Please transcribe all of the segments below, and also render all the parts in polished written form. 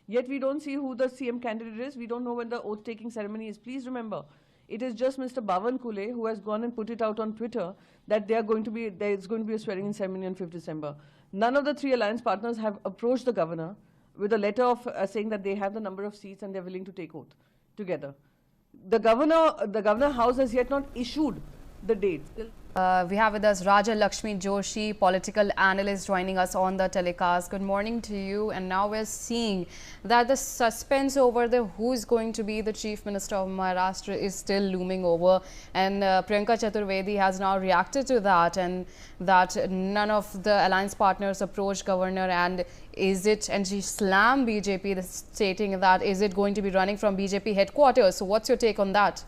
Yet we don't see who the CM candidate is. We don't know when the oath-taking ceremony is. Please remember, it is just Mr. Bhavan Kule who has gone and put it out on Twitter that there is going to be a swearing-in ceremony on 5th December. None of the three alliance partners have approached the governor with a letter of saying that they have the number of seats and they're willing to take oath together. The governor house has yet not issued the date. We have with us Raja Lakshmi Joshi, political analyst, joining us on the telecast. Good morning to you. And now we're seeing that the suspense over who is going to be the Chief Minister of Maharashtra is still looming over. And Priyanka Chaturvedi has now reacted to that, and that none of the alliance partners approached governor. And she slammed BJP, stating that is it going to be running from BJP headquarters? So what's your take on that?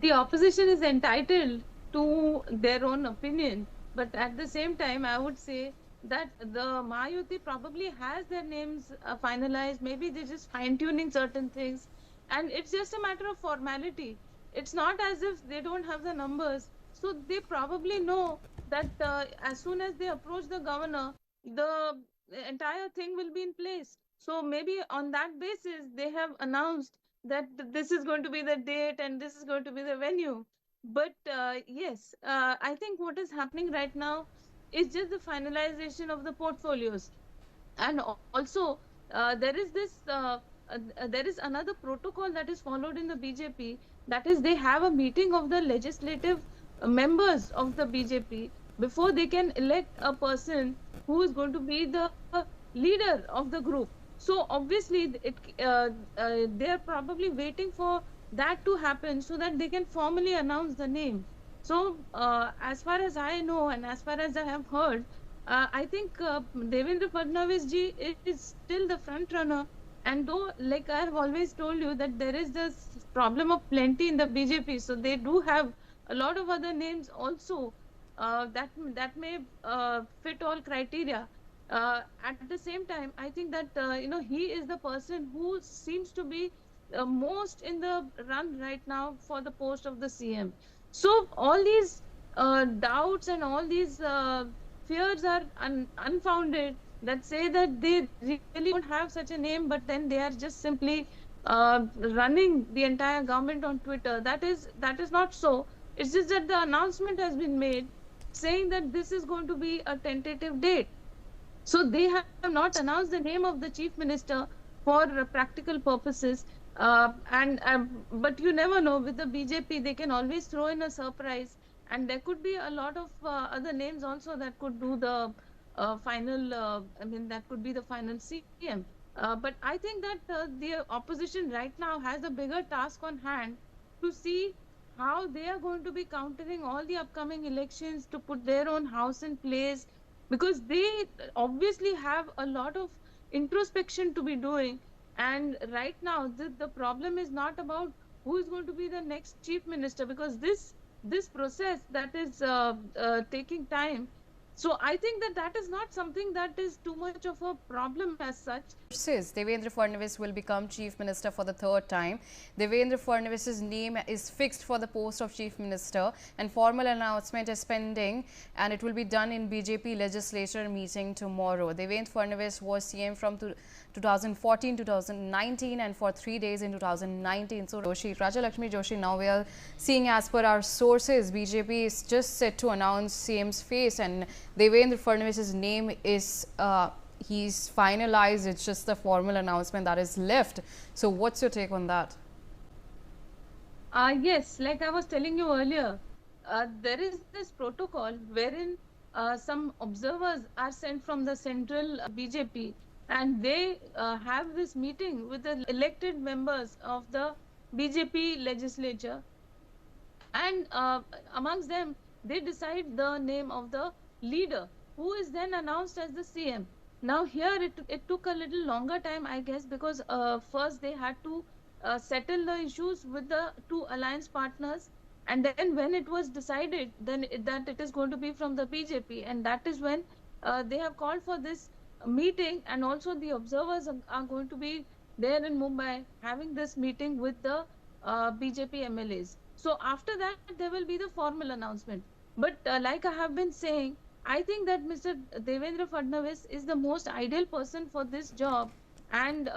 The opposition is entitled to their own opinion, but at the same time, I would say that the Mahayuti probably has their names finalized. Maybe they're just fine-tuning certain things, and it's just a matter of formality. It's not as if they don't have the numbers. So they probably know that as soon as they approach the governor, the entire thing will be in place. So maybe on that basis, they have announced that this is going to be the date and this is going to be the venue. But yes, I think what is happening right now is just the finalization of the portfolios. And also, there is another protocol that is followed in the BJP. That is, they have a meeting of the legislative members of the BJP before they can elect a person who is going to be the leader of the group. So obviously, they are probably waiting for that to happen so that they can formally announce the name. So as far as I know and as far as I have heard, I think Devendra Fadnavis ji is still the front runner. And though, like I have always told you, that there is this problem of plenty in the BJP, so they do have a lot of other names also that may fit all criteria. At the same time, I think that he is the person who seems to be most in the run right now for the post of the CM. So all these doubts and all these fears are unfounded, that say that they really don't have such a name, but then they are just simply running the entire government on Twitter. That is not so. It's just that the announcement has been made saying that this is going to be a tentative date. So they have not announced the name of the chief minister for practical purposes. But you never know, with the BJP, they can always throw in a surprise. And there could be a lot of other names also that could do the final, that could be the final CM. But I think that the opposition right now has a bigger task on hand to see how they are going to be countering all the upcoming elections, to put their own house in place, because they obviously have a lot of introspection to be doing. And right now, the problem is not about who is going to be the next chief minister, because this process that is taking time. So I think that is not something that is too much of a problem as such. Devendra Fadnavis will become Chief Minister for the third time. Devendra Fadnavis's name is fixed for the post of Chief Minister, and formal announcement is pending, and it will be done in BJP legislature meeting tomorrow. Devendra Fadnavis was CM from 2014-2019 and for 3 days in 2019. So Raja Lakshmi Joshi, now we are seeing, as per our sources, BJP is just set to announce CM's face, and Devendra Fadnavis's name is he's finalized. It's just the formal announcement that is left. So what's your take on that? Yes, like I was telling you earlier, there is this protocol wherein some observers are sent from the central BJP, and they have this meeting with the elected members of the BJP legislature, and amongst them they decide the name of the leader, who is then announced as the CM. Now here it took a little longer time, I guess, because first they had to settle the issues with the two alliance partners, and then when it was decided then that it is going to be from the BJP, and that is when they have called for this meeting, and also the observers are going to be there in Mumbai having this meeting with the BJP MLAs. So after that there will be the formal announcement. But like I have been saying, I think that Mr. Devendra Fadnavis is the most ideal person for this job, and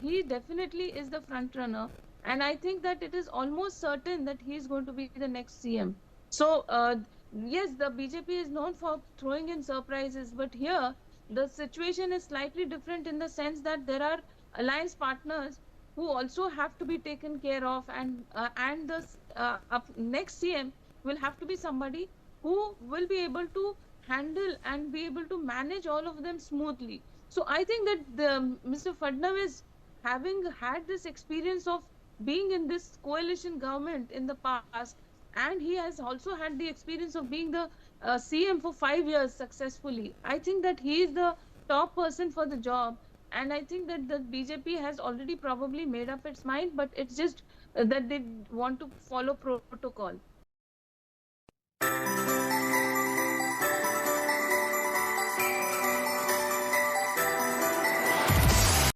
he definitely is the front runner. And I think that it is almost certain that he is going to be the next CM. So, yes, the BJP is known for throwing in surprises, but here the situation is slightly different in the sense that there are alliance partners who also have to be taken care of, and the next CM will have to be somebody who will be able to handle and be able to manage all of them smoothly. So I think that Mr. Fadnavis, having had this experience of being in this coalition government in the past, and he has also had the experience of being the CM for 5 years successfully, I think that he is the top person for the job. And I think that the BJP has already probably made up its mind, but it's just that they want to follow protocol.